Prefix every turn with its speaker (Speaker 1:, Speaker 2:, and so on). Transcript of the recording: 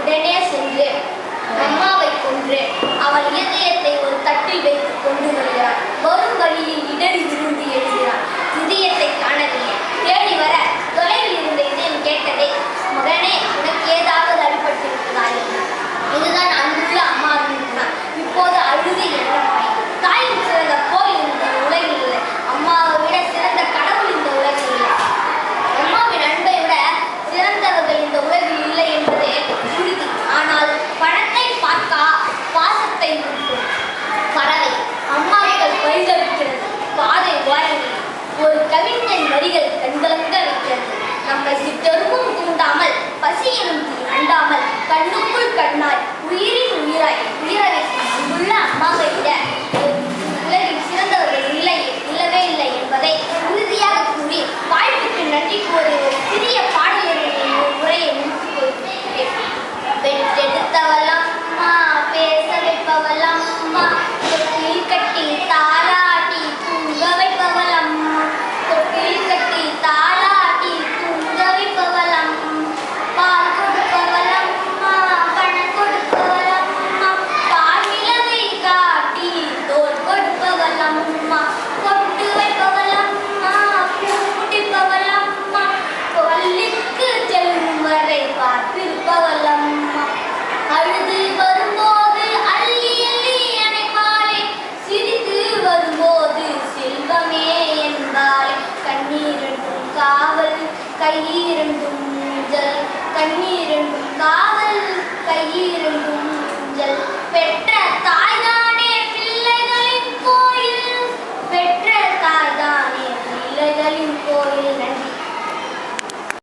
Speaker 1: உடனே சென்று அம்மாவை கொன்று அவள் இதயத்தை ஒரு தட்டில் வைத்து கொண்டு வருகிறார். வரும் வழியில் இடறி விழுந்து எழுகிறார். இதயத்தை காணவில்லை. தேடி வர தொலைவில் இருந்த இதயம் கேட்டதே, மகனே, உனக்கு ஏதாவது அடிபட்டிருக்கிறதா? இதுதான் அன்புள்ள அம்மாவின் குணம். இப்போது அழுது என்ன பயன்? தாயின் சிறந்த கோயில் இந்த உலகில் இல்லை. அம்மாவை விட சிறந்த கடவுள் இந்த உலகில் இல்லை. அம்மாவின் அன்பை விட சிறந்தவர்கள் இந்த உலகில் இல்லை என்பதே உறுதி. ஆனால் பணத்தை பார்க்கா பாசத்தை விற்கும் பறவை அம்மாக்கள் பரிதவிக்கிறது. பாதை ஓரங்களில் ஒரு கவிஞன் வரிகள் கண்கலங்க வைக்கிறது. நம்மை சிற்றெருவும் தூண்டாமல், பசி எனும் தீ அண்டாமல், கண்ணுக்குள் கண்ணாய், உயிரின் உயிராய் உயிர வைக்கும் அன்புள்ள அம்மாவை விட உலகில் சிறந்தவர்கள் இல்லவே இல்லை என்பதை உறுதியாக கூறி வாழ்வுக்கு நன்றி கூறி ஒரு சிறிய பாடலின் உரையை முடித்துக் கொள்கிறேன். பெற்றெடுத்தவளாம் அம்மா, பேச வைப்பவளாம் அம்மா, தொட்டில் கட்டி தாலாட்டி தூங்க வைப்பவளாம், தொட்டில் கட்டி தாலாட்டி தூங்க வைப்பவளாம், பால் கொடுப்பவளாம் அம்மா, பணம் கொடுப்பவளாம் அம்மா, பால் நிலவை காட்டி தோல் கொடுப்பவளாம் அம்மா, கொட்டு வைப்பவளாம் அம்மா, பூ முடிப்பவளாம் அம்மா, பள்ளிக்கு செல்லும் வரை பார்த்திருப்பவளாம் அம்மா, அழுது வரும்போது அள்ளி அள்ளி அணைப்பாளே, சிரித்து வரும்போது செல்வமே என்பாளே, கண்ணீரண்டும் காவல் கையிரண்டும் ஊஞ்சல், கண்ணீரண்டும் காவல் கையிரண்டும் ஊஞ்சல், பெற்ற